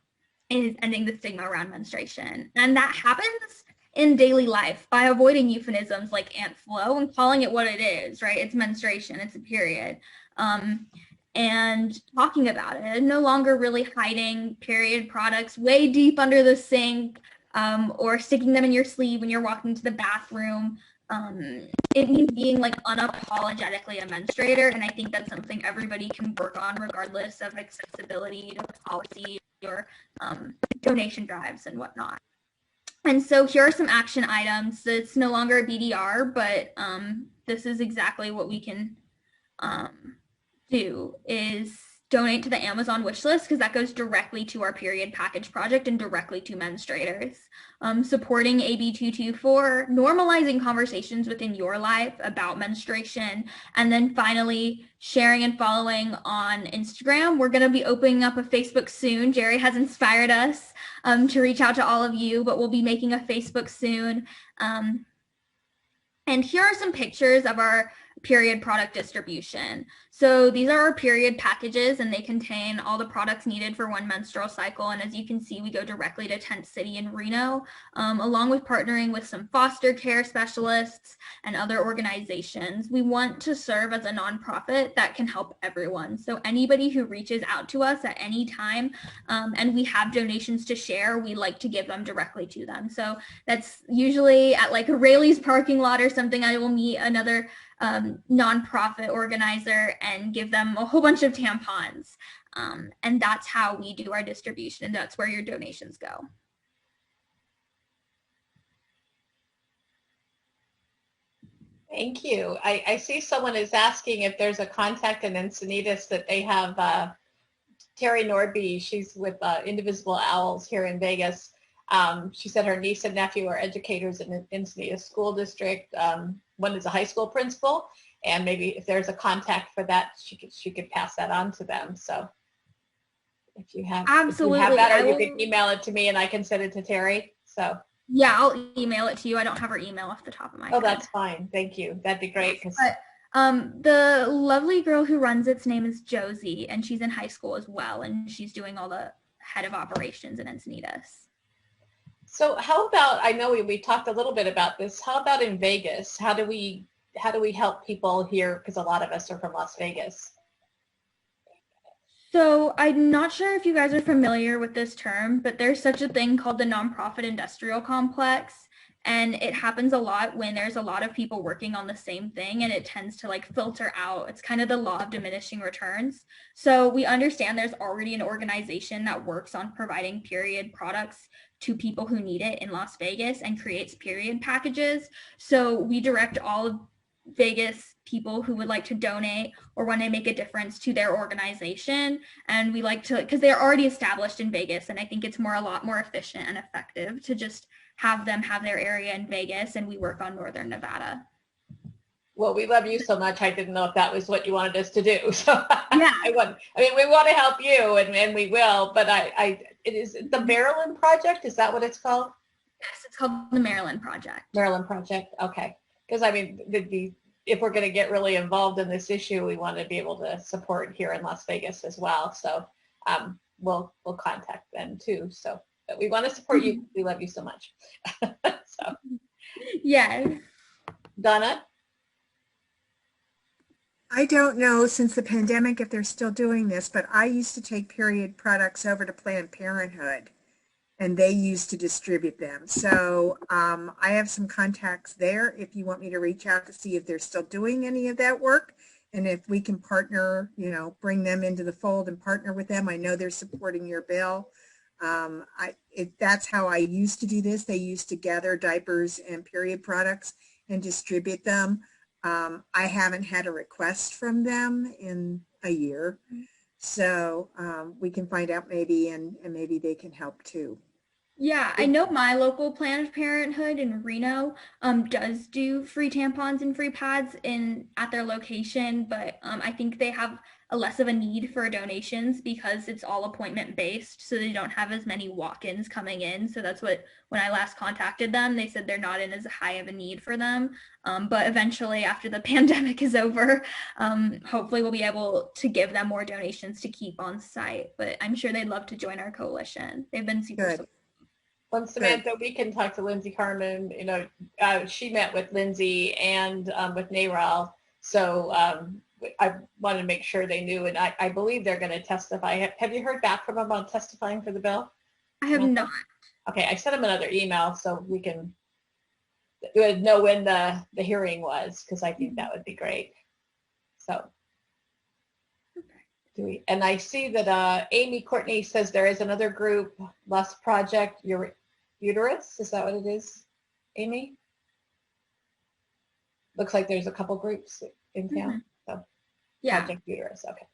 is ending the stigma around menstruation. And that happens in daily life by avoiding euphemisms like Aunt Flo and calling it what it is, right? It's menstruation, it's a period. And talking about it, and no longer really hiding period products way deep under the sink or sticking them in your sleeve when you're walking to the bathroom. It means being like unapologetically a menstruator, and I think that's something everybody can work on regardless of accessibility to policy or donation drives and whatnot. And so here are some action items. It's no longer a BDR, but this is exactly what we can do is donate to the Amazon wish list, because that goes directly to our period package project and directly to menstruators. Supporting AB 224, normalizing conversations within your life about menstruation, and then finally sharing and following on Instagram. We're going to be opening up a Facebook soon. Jerry has inspired us to reach out to all of you, but we'll be making a Facebook soon. And here are some pictures of our period product distribution. So these are our period packages, and they contain all the products needed for one menstrual cycle. And as you can see, we go directly to Tent City in Reno, along with partnering with some foster care specialists and other organizations. We want to serve as a nonprofit that can help everyone. So anybody who reaches out to us at any time, and we have donations to share, we like to give them directly to them. So that's usually at like a Rayleigh's parking lot or something. I will meet another nonprofit organizer and give them a whole bunch of tampons. And that's how we do our distribution, and that's where your donations go. Thank you. I see someone is asking if there's a contact in Encinitas that they have. Terry Norby, she's with Indivisible Owls here in Vegas. She said her niece and nephew are educators in the Encinitas School District. One is a high school principal, and maybe if there's a contact for that, she could pass that on to them. So if you have, absolutely, if you have that, or you can email it to me and I can send it to Terry. So yeah, I'll email it to you. I don't have her email off the top of my head. Oh, that's fine. Thank you. That'd be great. But the lovely girl who runs its name is Josie, and she's in high school as well, and she's doing all the head of operations in Encinitas. So how about, I know we talked a little bit about this. How about in Vegas? How do we help people here? Because a lot of us are from Las Vegas. So I'm not sure if you guys are familiar with this term, but there's such a thing called the nonprofit industrial complex. And it happens a lot when there's a lot of people working on the same thing, and it tends to like filter out. It's kind of the law of diminishing returns. So we understand there's already an organization that works on providing period products to people who need it in Las Vegas and creates period packages. So we direct all of Vegas people who would like to donate or want to make a difference to their organization. And we like to, because they're already established in Vegas, and I think it's a lot more efficient and effective to just have them have their area in Vegas, and we work on Northern Nevada. Well, we love you so much. I didn't know if that was what you wanted us to do. So yeah, we want to help you, and we will, but it is the Maryland Project. Is that what it's called? Yes, it's called the Maryland Project. Maryland Project. Okay. Because I mean, if we're going to get really involved in this issue, we want to be able to support here in Las Vegas as well. So we'll contact them too. So but we want to support you. We love you so much. So Yes. Donna? I don't know since the pandemic if they're still doing this, but I used to take period products over to Planned Parenthood and they used to distribute them. So I have some contacts there if you want me to reach out to see if they're still doing any of that work and if we can partner, you know, bring them into the fold and partner with them. I know they're supporting your bill. That's how I used to do this. They used to gather diapers and period products and distribute them. I haven't had a request from them in a year. So we can find out maybe, and maybe they can help too. Yeah, I know my local Planned Parenthood in Reno does do free tampons and free pads at their location, but I think they have a less of a need for donations because it's all appointment based, so they don't have as many walk-ins coming in. So that's what, when I last contacted them, they said they're not in as high of a need for them. But eventually, after the pandemic is over, hopefully we'll be able to give them more donations to keep on site. But I'm sure they'd love to join our coalition. They've been super supportive. Well, Samantha, we can talk to Lindsay Carmen. You know, she met with Lindsay and with NARAL. So I wanted to make sure they knew, and I believe they're going to testify. Have you heard back from them on testifying for the bill? I have not. Okay, I sent them another email so we can know when the hearing was, because I think that would be great. So. And I see that Amy Courtney says there is another group, Lust Project Uterus. Is that what it is, Amy? Looks like there's a couple groups in town. So Yeah. Project Uterus. Okay.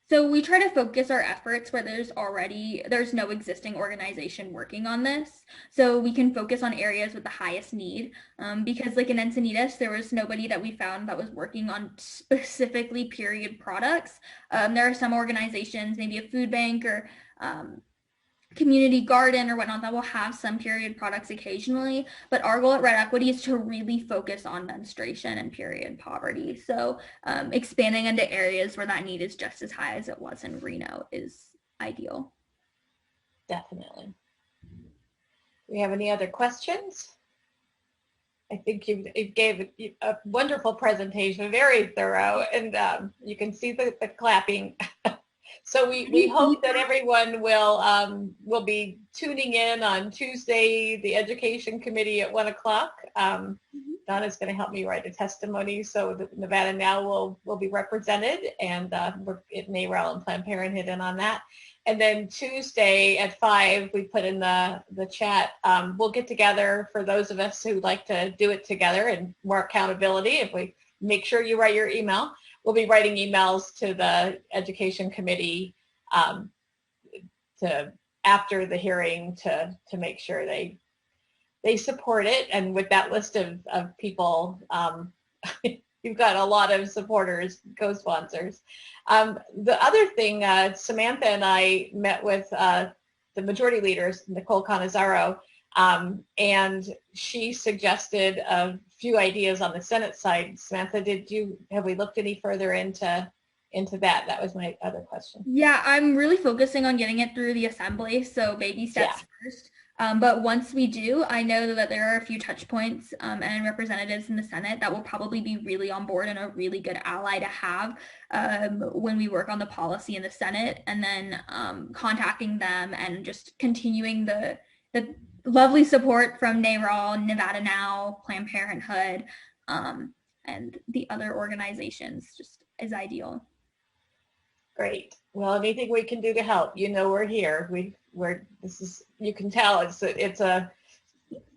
So we try to focus our efforts where there's no existing organization working on this. So we can focus on areas with the highest need. Because like in Encinitas, there was nobody that we found that was working on specifically period products. There are some organizations, maybe a food bank or community garden or whatnot, that will have some period products occasionally, but our goal at Red Equity is to really focus on menstruation and period poverty. So expanding into areas where that need is just as high as it was in Reno is ideal. Definitely. Do we have any other questions? I think you gave a wonderful presentation, very thorough, and you can see the clapping. So we hope that everyone will be tuning in on Tuesday, the Education Committee at 1 o'clock. Donna's going to help me write a testimony, so that Nevada Now will be represented, and we're at NARAL and Planned Parenthood in on that. And then Tuesday at 5, we put in the chat, we'll get together for those of us who like to do it together and more accountability. If we make sure you write your email. We'll be writing emails to the Education Committee to after the hearing to make sure they support it. And with that list of people, you've got a lot of supporters, co-sponsors. The other thing, Samantha and I met with the majority leaders, Nicole Canizaro, and she suggested a few ideas on the Senate side. Samantha, have we looked any further into that? That was my other question. Yeah, I'm really focusing on getting it through the Assembly, so baby steps first. But once we do, I know that there are a few touch points and representatives in the Senate that will probably be really on board and a really good ally to have when we work on the policy in the Senate, and then contacting them and just continuing the lovely support from NARAL, Nevada Now, Planned Parenthood, and the other organizations just is ideal. Great. Well, anything we can do to help, we're here. You can tell it's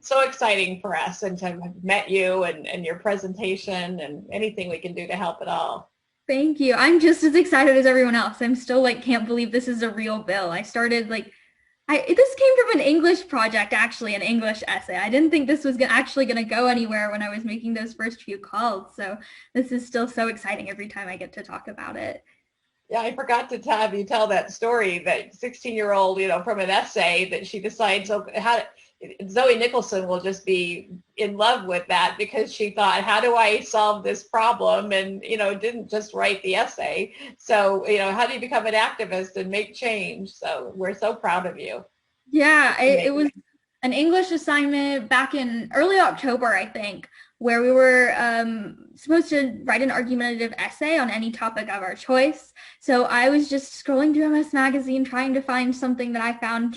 so exciting for us, and to have met you and your presentation, and anything we can do to help at all. Thank you. I'm just as excited as everyone else. I'm still can't believe this is a real bill. I started this came from an English project, actually, an English essay. I didn't think this was actually going to go anywhere when I was making those first few calls. So this is still so exciting every time I get to talk about it. Yeah, I forgot to have you tell that story, that 16-year-old, from an essay that she decides, Zoe Nicholson will just be in love with that because she thought, how do I solve this problem? And, didn't just write the essay. So, how do you become an activist and make change? So we're so proud of you. Yeah, it was an English assignment back in early October, I think, where we were supposed to write an argumentative essay on any topic of our choice. So I was just scrolling through MS Magazine trying to find something that I found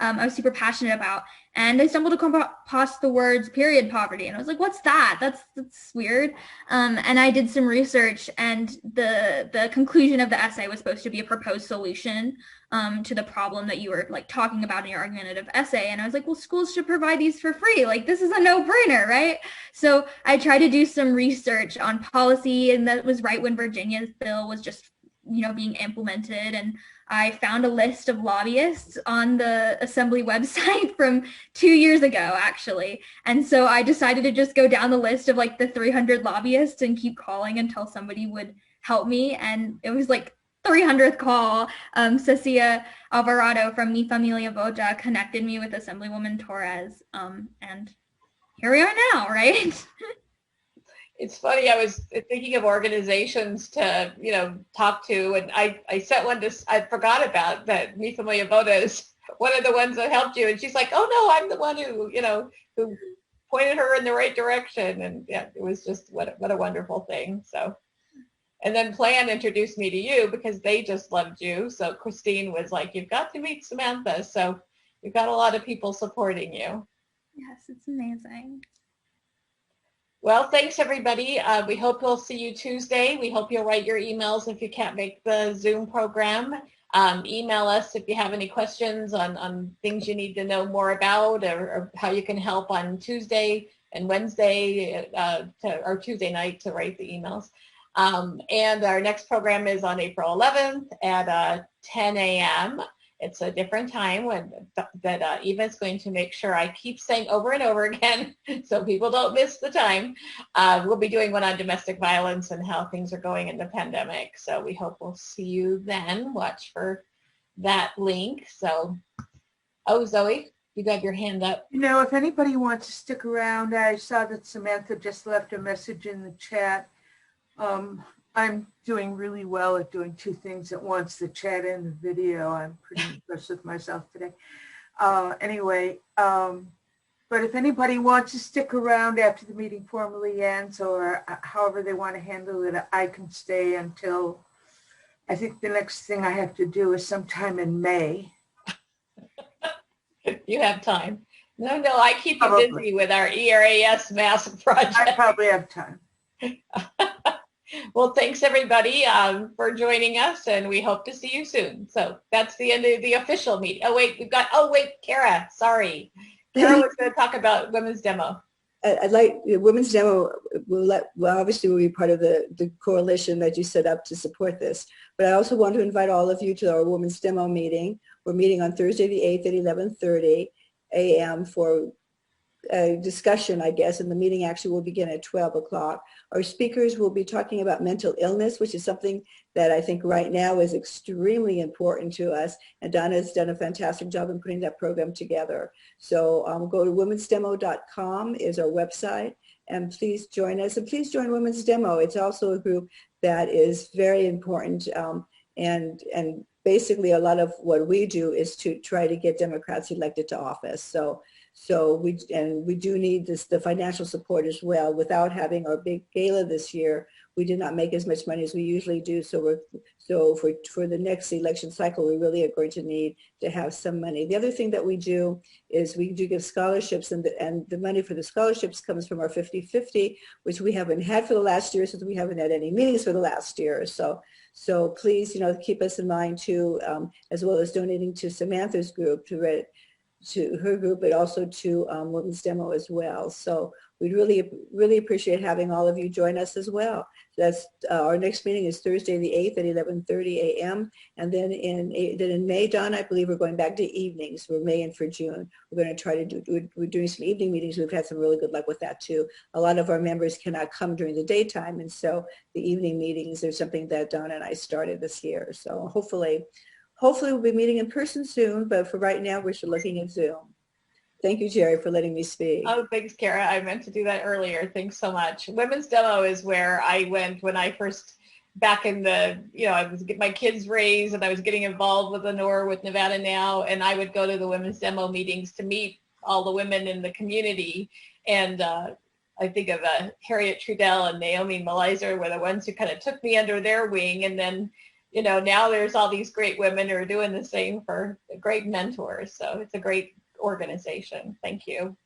I was super passionate about. And I stumbled across the words period poverty. And I was like, what's that? That's weird. And I did some research, and the conclusion of the essay was supposed to be a proposed solution to the problem that you were like talking about in your argumentative essay. And I was like, well, schools should provide these for free. Like, this is a no-brainer, right? So I tried to do some research on policy, and that was right when Virginia's bill was just, being implemented. And I found a list of lobbyists on the Assembly website from 2 years ago, actually. And so I decided to just go down the list of like the 300 lobbyists and keep calling until somebody would help me. And it was like 300th call, Cecilia Alvarado from Mi Familia Voja connected me with Assemblywoman Torres, and here we are now, right? It's funny, I was thinking of organizations to, talk to, and I sent one to, I forgot about that. Mi Familia Voja is one of the ones that helped you, and she's like, oh no, I'm the one who, who pointed her in the right direction. And yeah, it was just what a wonderful thing. So. And then Plan introduced me to you because they just loved you. So Christine was like, you've got to meet Samantha. So you've got a lot of people supporting you. Yes, it's amazing. Well, thanks everybody. We hope we'll see you Tuesday. We hope you'll write your emails if you can't make the Zoom program. Email us if you have any questions on things you need to know more about, or how you can help on Tuesday and Wednesday or Tuesday night to write the emails. And our next program is on April 11th at 10 a.m. It's a different time that Eva is going to make sure I keep saying over and over again so people don't miss the time. We'll be doing one on domestic violence and how things are going in the pandemic. So we hope we'll see you then. Watch for that link. So, oh, Zoe, you got your hand up. If anybody wants to stick around, I saw that Samantha just left a message in the chat. I'm doing really well at doing two things at once, the chat and the video. I'm pretty impressed with myself today. Anyway, but if anybody wants to stick around after the meeting formally ends, or however they want to handle it, I can stay until, I think the next thing I have to do is sometime in May. You have time. No, I keep you busy with our ERAS massive project. I probably have time. Well, thanks everybody for joining us, and we hope to see you soon. So that's the end of the official meeting. Oh wait, Kara, sorry. Kara was going to talk about women's demo. I'd like women's demo obviously we'll be part of the coalition that you set up to support this, but I also want to invite all of you to our women's demo meeting. We're meeting on Thursday the 8th at 11:30 a.m. for a discussion, I guess, and the meeting actually will begin at 12 o'clock. Our speakers will be talking about mental illness, which is something that I think right now is extremely important to us, and Donna has done a fantastic job in putting that program together. So go to womensdemo.com is our website, and please join us, and please join Women's Demo. It's also a group that is very important, and basically a lot of what we do is to try to get Democrats elected to office. So we do need the financial support as well. Without having our big gala this year, we did not make as much money as we usually do. So for the next election cycle, we really are going to need to have some money. The other thing that we do is we do give scholarships, and the money for the scholarships comes from our 50-50, which we haven't had for the last year since we haven't had any meetings for the last year. So please, keep us in mind too, as well as donating to Samantha's group to her group, but also to Women's Demo as well. So we'd really appreciate having all of you join us as well. That's our next meeting is Thursday the 8th at 11:30 a.m. And then in May, Don, I believe we're going back to evenings for May and for June. We're going to try to we're doing some evening meetings. We've had some really good luck with that too. A lot of our members cannot come during the daytime, and so the evening meetings are something that Don and I started this year. So hopefully we'll be meeting in person soon, but for right now, we're still looking at Zoom. Thank you, Jerry, for letting me speak. Oh, thanks, Kara. I meant to do that earlier. Thanks so much. Women's Demo is where I went when I first, back in the, I was getting my kids raised and I was getting involved with Lenore with Nevada Now, and I would go to the Women's Demo meetings to meet all the women in the community. And I think of Harriet Trudell and Naomi Malizer were the ones who kind of took me under their wing. And then, now there's all these great women who are doing the same for great mentors. So it's a great organization. Thank you.